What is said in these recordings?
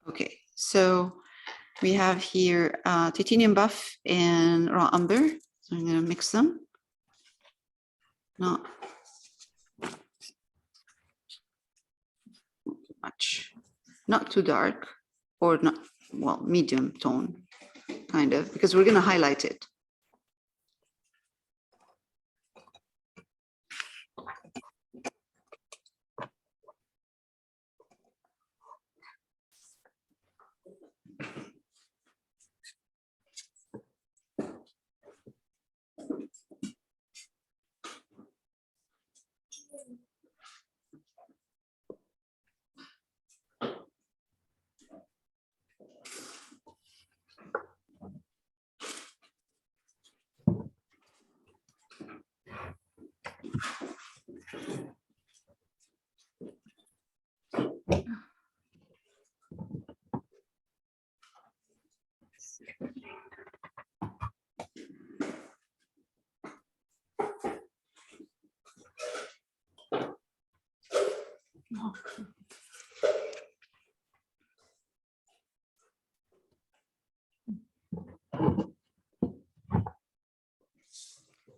Okay, so we have here titanium buff and raw umber. So I'm going to mix them. Not too much, not too dark, or not, well, medium tone, kind of, because we're going to highlight it.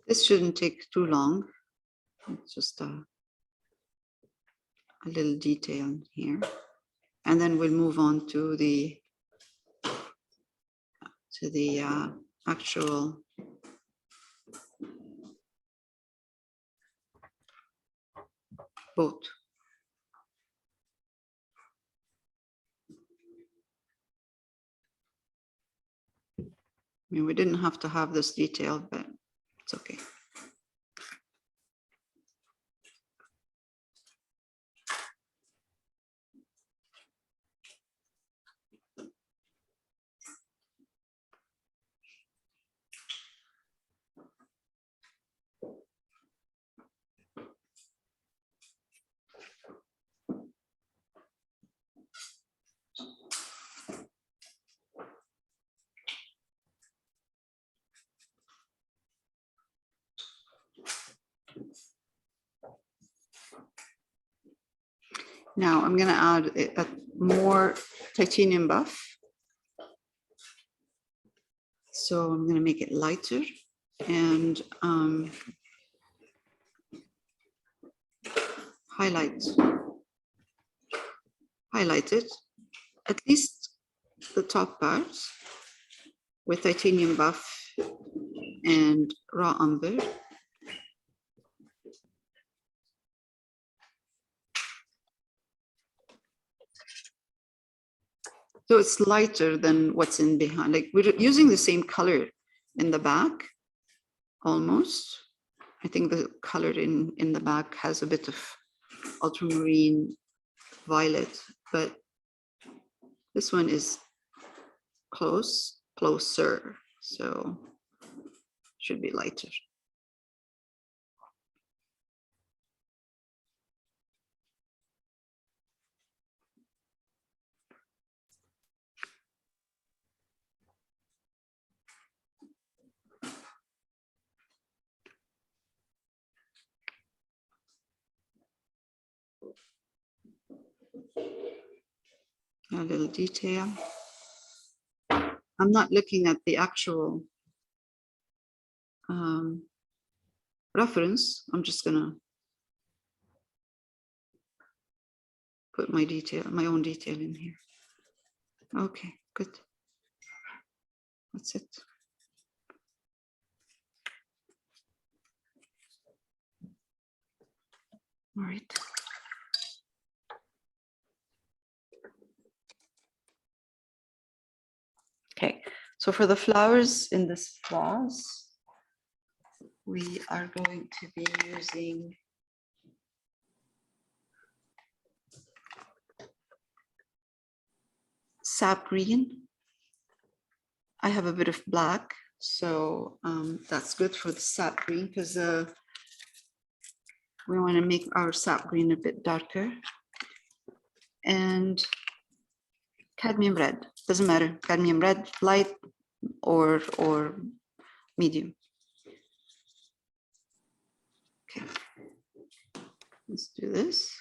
This shouldn't take too long. It's just a little detail here. And then we'll move on to the actual boat. I mean, we didn't have to have this detail, but it's okay. Now I'm going to add a more titanium buff. So I'm going to make it lighter and highlight it, at least the top parts, with titanium buff and raw umber. So it's lighter than what's in behind. Like we're using the same color in the back, almost. I think the color in the back has a bit of ultramarine violet, but this one is closer, so should be lighter. A little detail. I'm not looking at the actual reference. I'm just gonna put my own detail in here. Okay, good. That's it. All right. Okay, so for the flowers in this vase, we are going to be using sap green. I have a bit of black, so that's good for the sap green because we want to make our sap green a bit darker. And cadmium red, doesn't matter, cadmium red, light or medium. Okay, let's do this.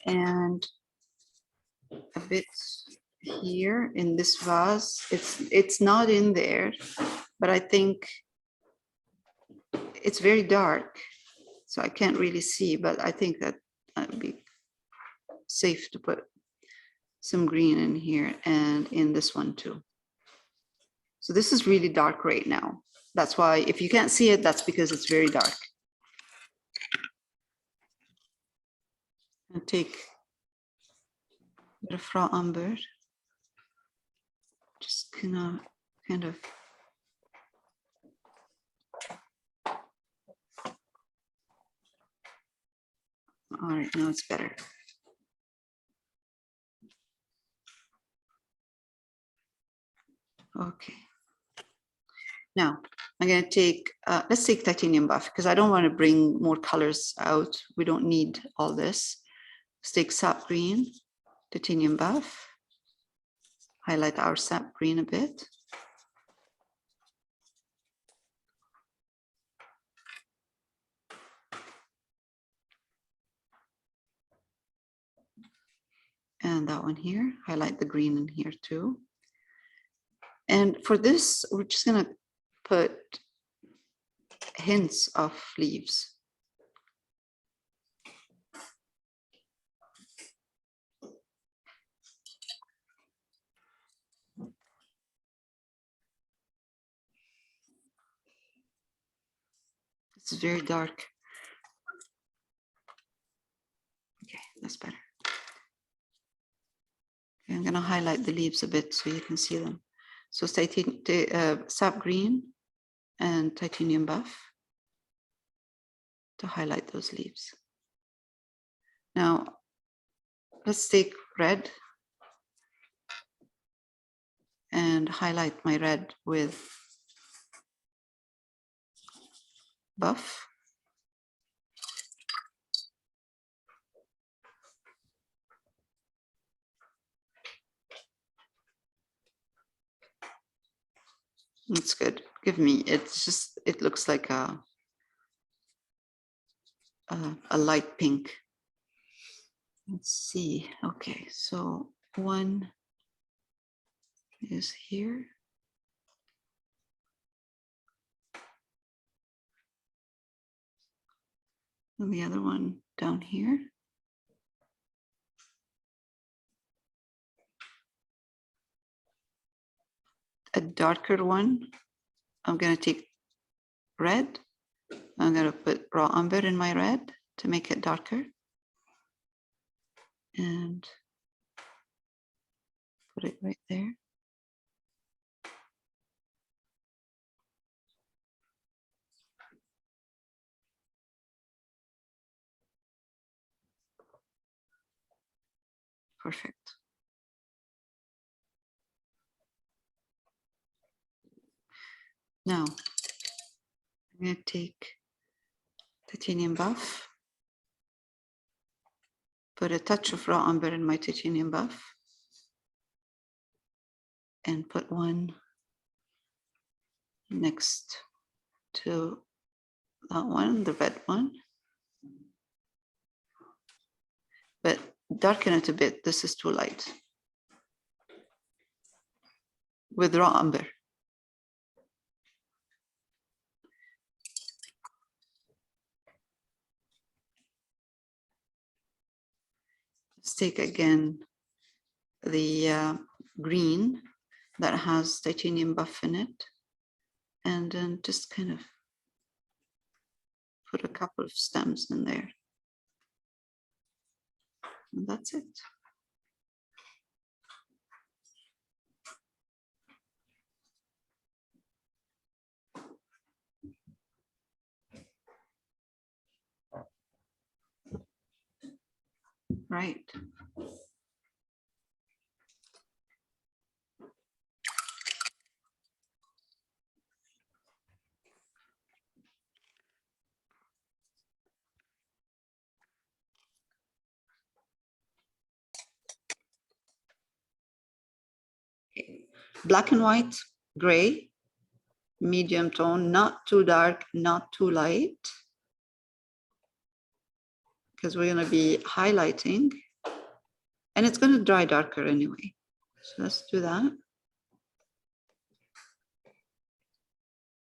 And a bit here in this vase. It's not in there, but I think it's very dark, so I can't really see, but I think that would be safe to put some green in here and in this one too. So this is really dark right now. That's why if you can't see it, that's because it's very dark. And take a bit of raw umber. Just kind of all right, now it's better. Okay. Now I'm going to take, let's take titanium buff because I don't want to bring more colors out. We don't need all this. Let's take sap green, titanium buff, highlight our sap green a bit. And that one here, highlight the green in here too. And for this, we're just going to put hints of leaves. It's very dark. Okay, that's better. Okay, I'm going to highlight the leaves a bit so you can see them. So sap green and titanium buff to highlight those leaves. Now, let's take red and highlight my red with buff. That's good. Give me, it's just, it looks like a light pink. Let's see. Okay, so one is here. And the other one down here. A darker one. I'm going to take red. I'm going to put raw umber in my red to make it darker. And put it right there. Perfect. Now, I'm going to take titanium buff, put a touch of raw umber in my titanium buff, and put one next to that one, the red one. But darken it a bit. This is too light. With raw umber. Let's take again the green that has titanium buff in it, and then just kind of put a couple of stems in there. And that's it. Right. black and white, gray, medium tone, not too dark, not too light, because we're going to be highlighting and it's going to dry darker anyway. So let's do that.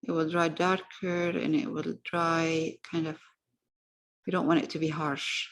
It will dry darker and it will dry kind of, we don't want it to be harsh.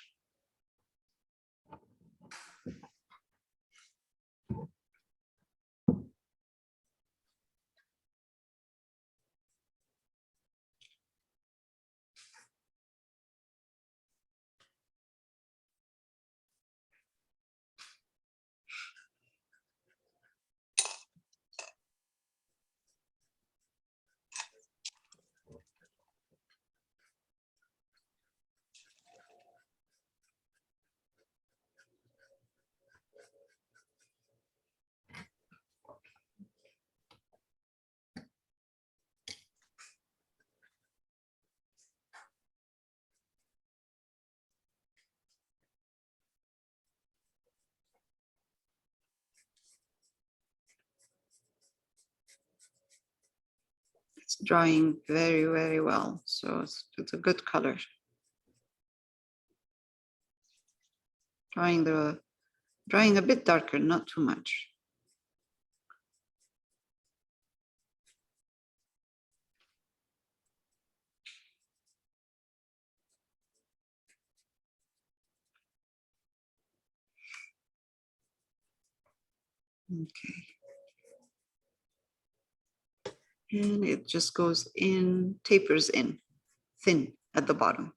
It's drying very, very well. So it's a good color. Drying a bit darker, not too much. Okay. And it just goes in, tapers in, thin at the bottom.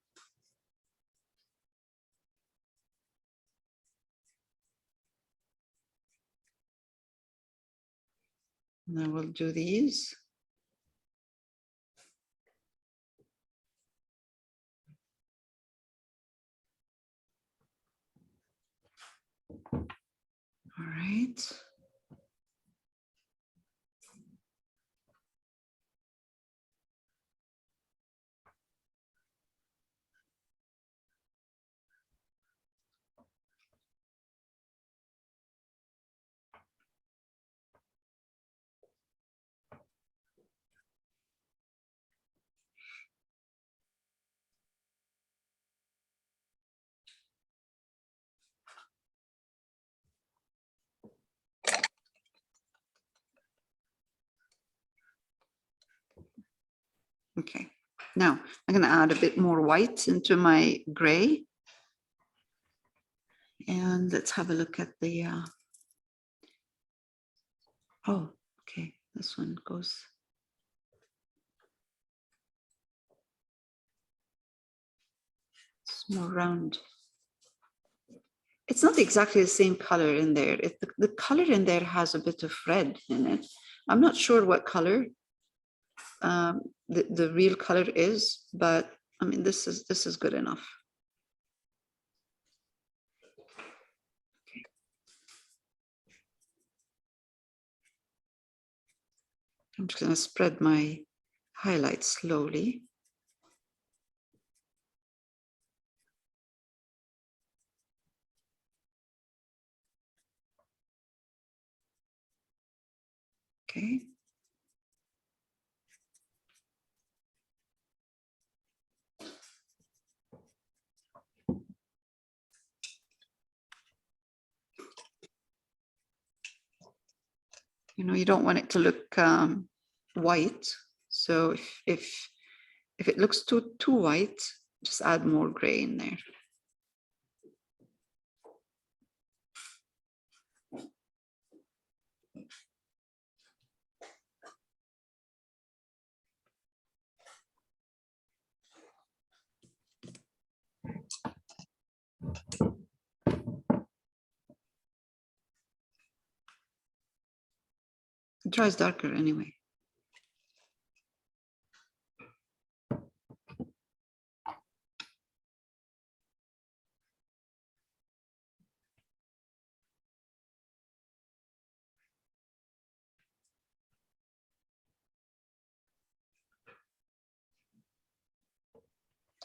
And then we'll do these. All right. Okay, now I'm going to add a bit more white into my gray. And let's have a look at the, oh, okay, this one goes. It's more round. It's not exactly the same color in there. The color in there has a bit of red in it. I'm not sure what color the real color is, but I mean, this is good enough. Okay. I'm just going to spread my highlights slowly. Okay. You know, you don't want it to look white. So if it looks too white, just add more gray in there. It dries darker anyway.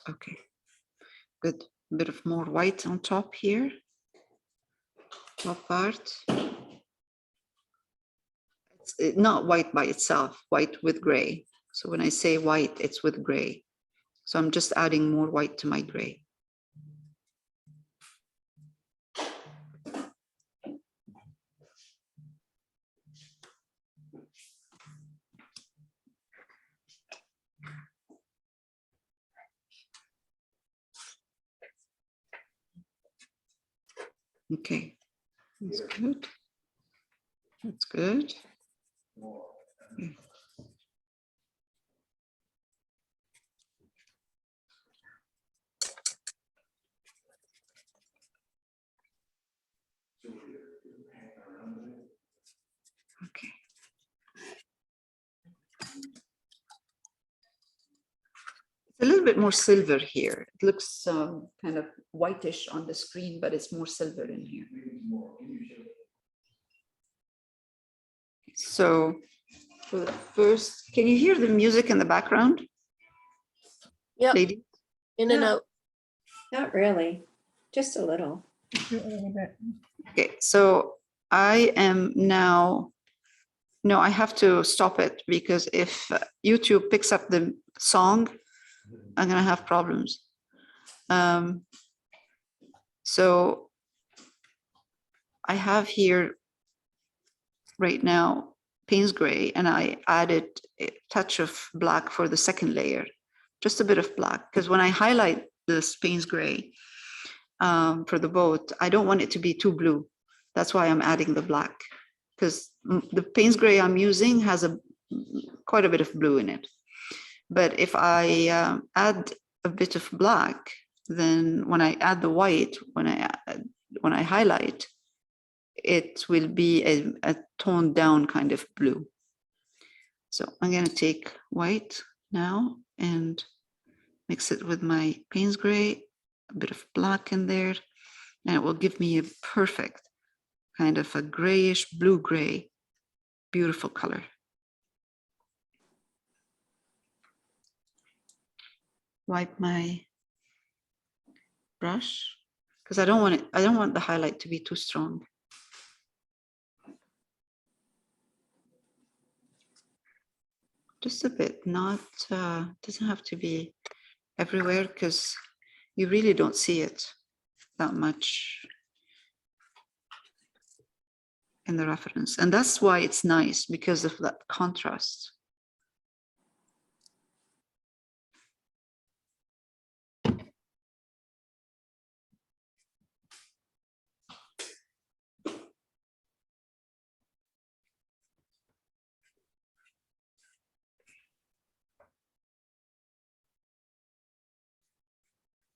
Okay, good. A bit of more white on top here. Top part. not white by itself, white with gray. So when I say white, it's with gray. So I'm just adding more white to my gray. Okay, that's good. That's good. Okay. Okay. It's a little bit more silver here. It looks kind of whitish on the screen, but it's more silver in here. So for the first, can you hear the music in the background? Yep. Lady? In and out. Not really, just a little. Okay, so I am now, no, I have to stop it because if YouTube picks up the song, I'm gonna have problems. So I have here right now Payne's gray, and I added a touch of black for the second layer, just a bit of black, because when I highlight this Payne's gray for the boat, I don't want it to be too blue. That's why I'm adding the black, because the Payne's gray I'm using has quite a bit of blue in it. But if I add a bit of black, then when I add the white, when I highlight, it will be a toned down kind of blue. So I'm going to take white now and mix it with my Payne's gray, a bit of black in there, and it will give me a perfect kind of a grayish blue gray, beautiful color. Wipe my brush because I don't want the highlight to be too strong. Just a bit, not doesn't have to be everywhere because you really don't see it that much in the reference, and that's why it's nice, because of that contrast.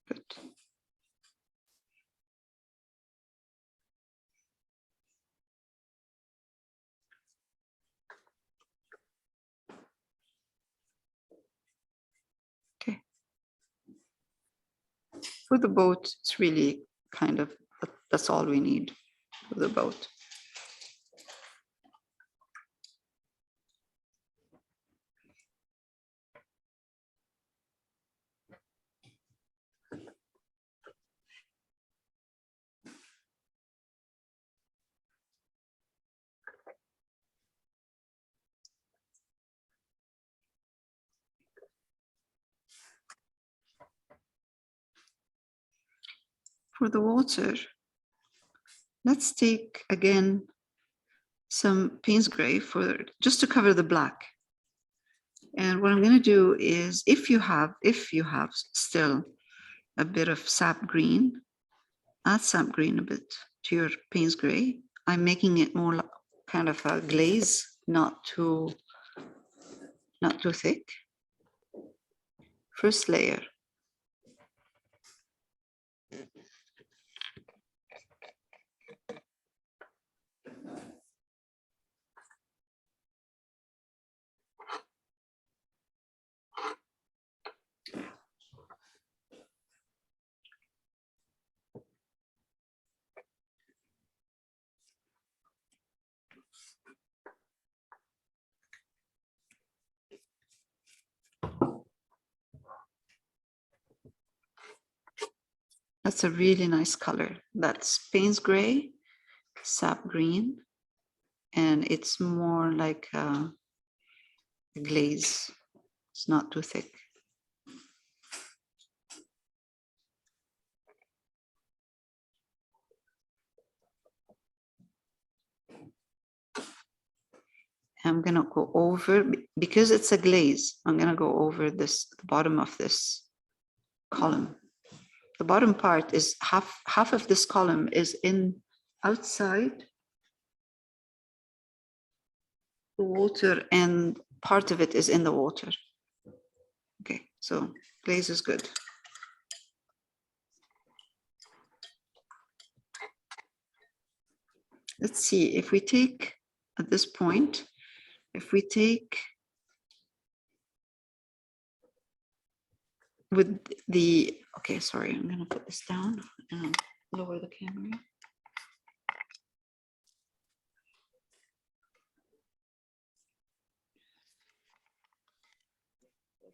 Good. Okay. For the boat, it's really kind of, that's all we need for the boat. For the water, let's take again some Payne's gray for just to cover the black. And what I'm going to do is, if you have still a bit of sap green, add sap green a bit to your Payne's gray. I'm making it more like kind of a glaze, not too thick. First layer. That's a really nice color. That's Payne's gray, sap green, and it's more like a glaze. It's not too thick. I'm gonna go over, because it's a glaze, I'm gonna go over this, the bottom of this column. The bottom part is half of this column is in outside the water, and part of it is in the water. Okay, so glaze is good. Let's see if we take at this point, if we take with the, okay, sorry, I'm gonna put this down and lower the camera.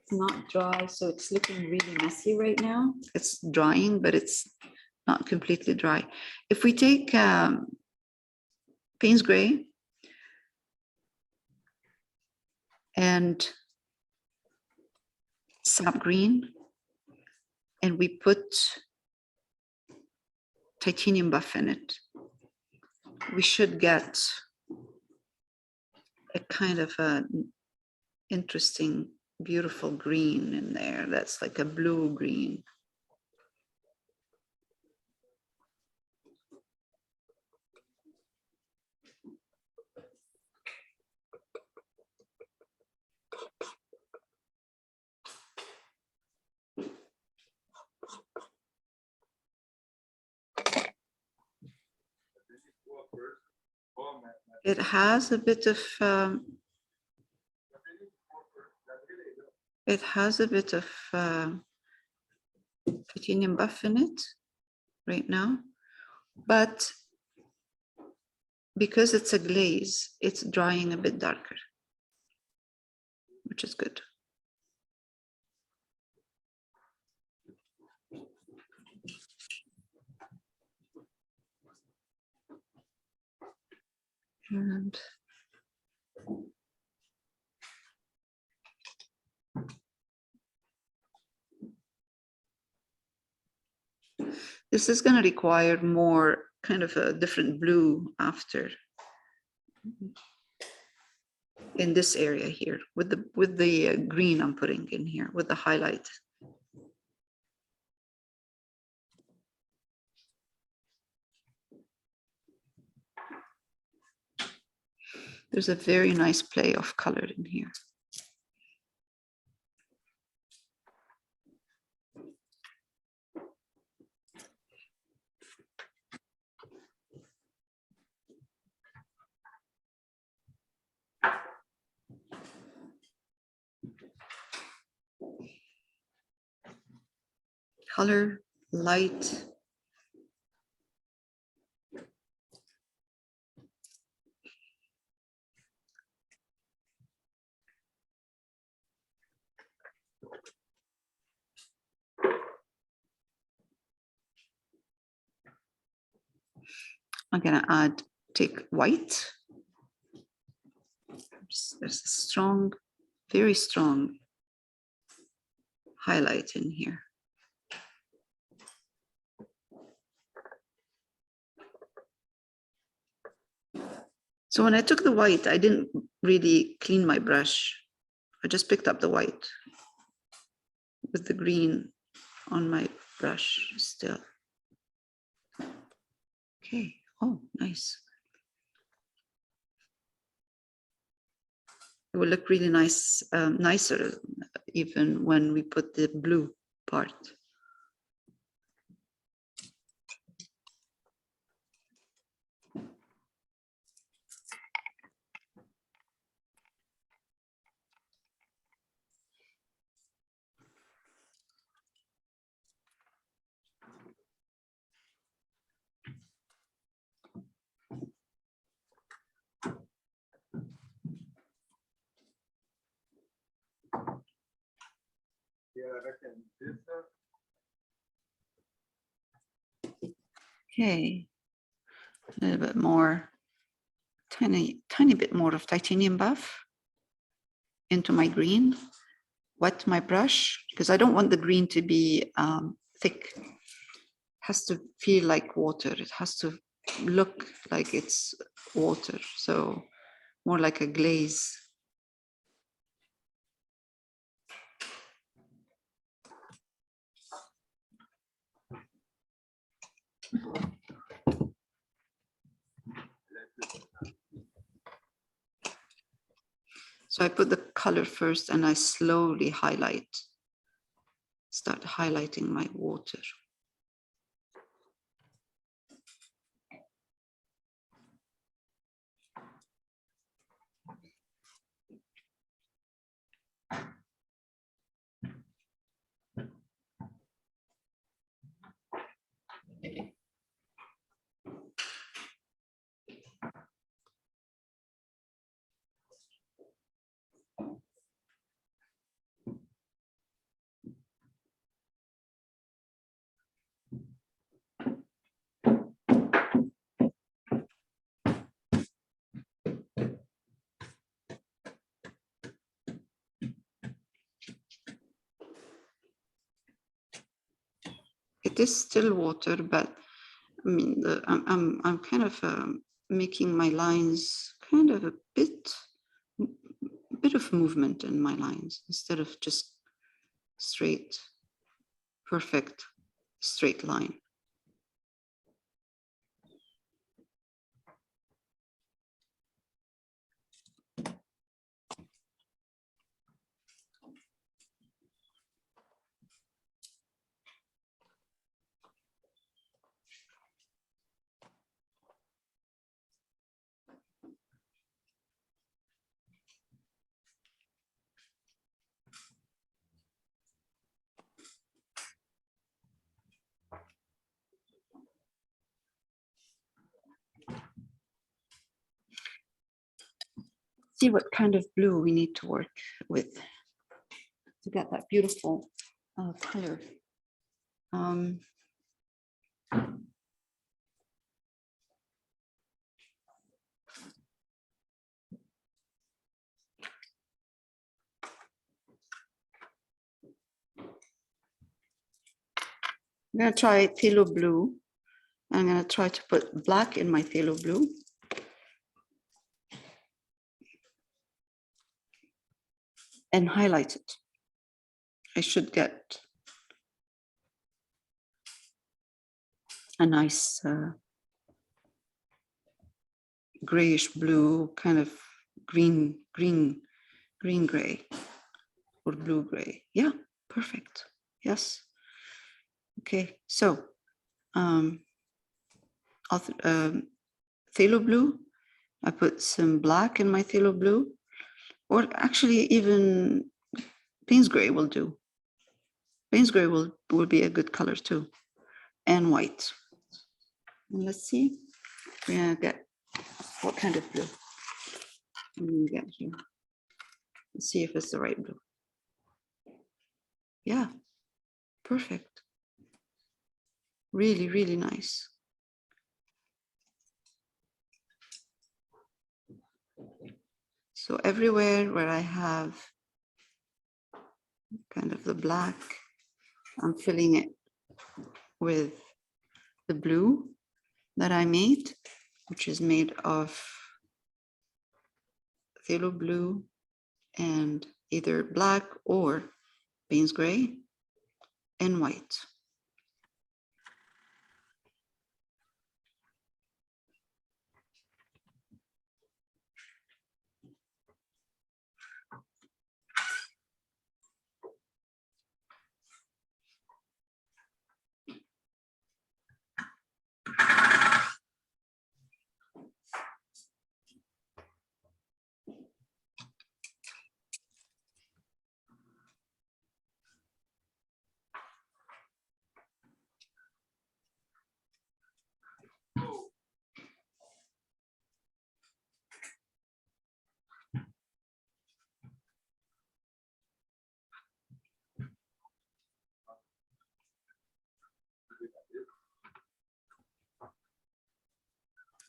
It's not dry, so it's looking really messy right now. It's drying, but it's not completely dry. If we take Payne's Gray and sap green, and we put titanium buff in it, we should get a kind of an interesting, beautiful green in there. That's like a blue green. It has a bit of titanium buff in it right now, but because it's a glaze, it's drying a bit darker, which is good. And this is going to require more kind of a different blue after in this area here with the green I'm putting in here with the highlight. There's a very nice play of color in here. Color, light. I'm gonna take white. There's a strong, very strong highlight in here. So when I took the white, I didn't really clean my brush. I just picked up the white with the green on my brush still. Okay, oh, nice. It will look really nice, nicer even when we put the blue part. Okay, a little bit more tiny bit more of titanium buff into my green. Wet my brush because I don't want the green to be thick. It has to feel like water. It has to look like it's water. So more like a glaze. So I put the color first and I slowly start highlighting my water. It is still water, but I mean, I'm kind of making my lines kind of a bit of movement in my lines instead of just straight, perfect straight line. See what kind of blue we need to work with to get that beautiful color. I'm going to try phthalo blue. I'm going to try to put black in my phthalo blue. And highlight it. I should get a nice grayish blue, kind of green gray or blue gray. Yeah, perfect. Yes. Okay, so phthalo blue. I put some black in my phthalo blue, or actually even Payne's gray will do. Payne's gray will be a good color too, and white. And let's see, we're gonna get what kind of blue I'm gonna get here. Let's see if it's the right blue. Yeah, perfect. Really, really nice. So everywhere where I have kind of the black, I'm filling it with the blue that I made, which is made of phthalo blue and either black or Payne's gray and white.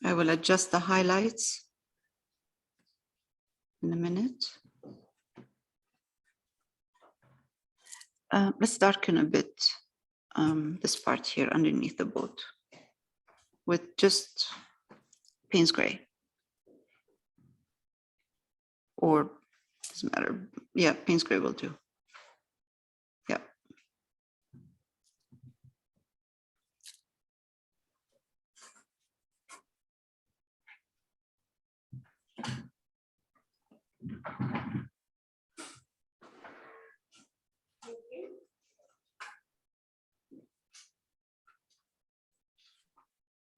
I will adjust the highlights in a minute. Let's darken a bit this part here underneath the boat with just Payne's gray. Or doesn't matter. Yeah, Payne's gray will do. Yeah.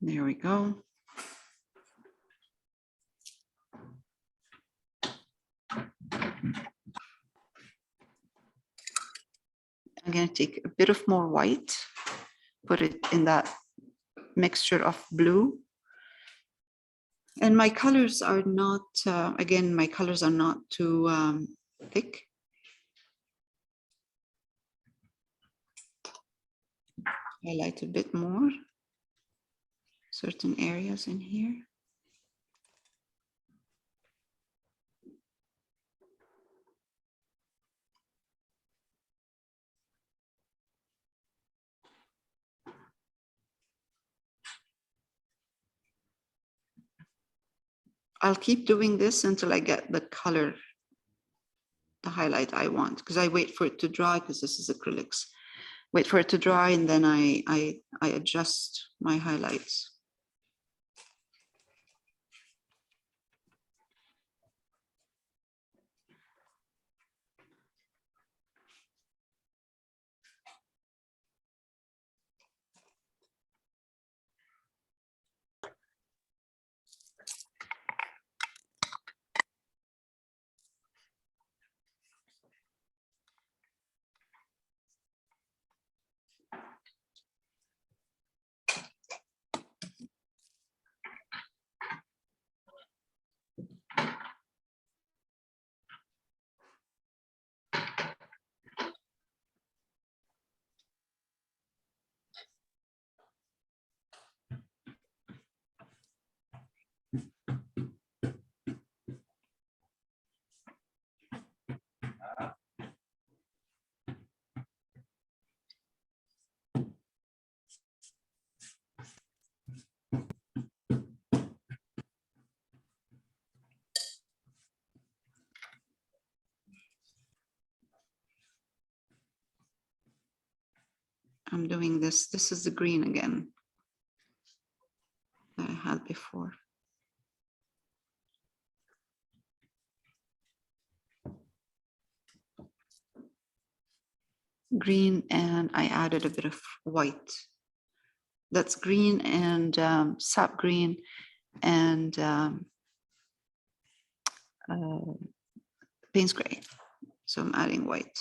There we go. I'm going to take a bit of more white, put it in that mixture of blue. And my colors are not, again, my colors are not too thick. Highlight a bit more, certain areas in here. I'll keep doing this until I get the color, the highlight I want, because I wait for it to dry because this is acrylics. Wait for it to dry and then I adjust my highlights. I'm doing this. This is the green again that I had before. Green, and I added a bit of white. That's green and sap green and Payne's gray. So I'm adding white.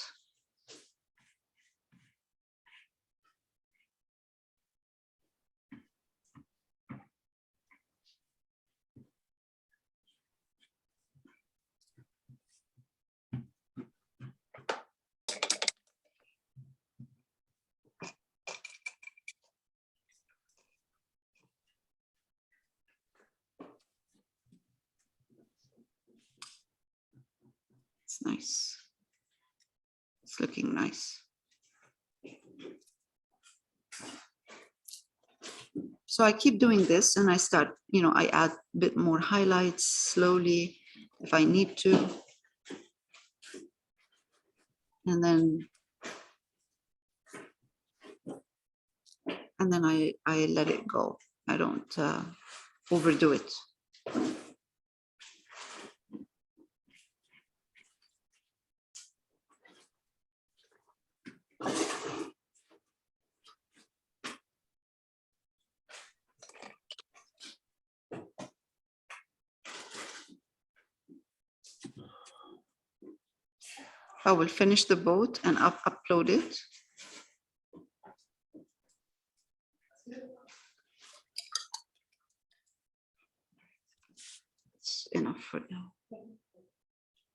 It's nice. It's looking nice. So I keep doing this and I start, I add a bit more highlights slowly if I need to. And then I let it go. I don't overdo it. I will finish the boat and upload it. It's enough for now.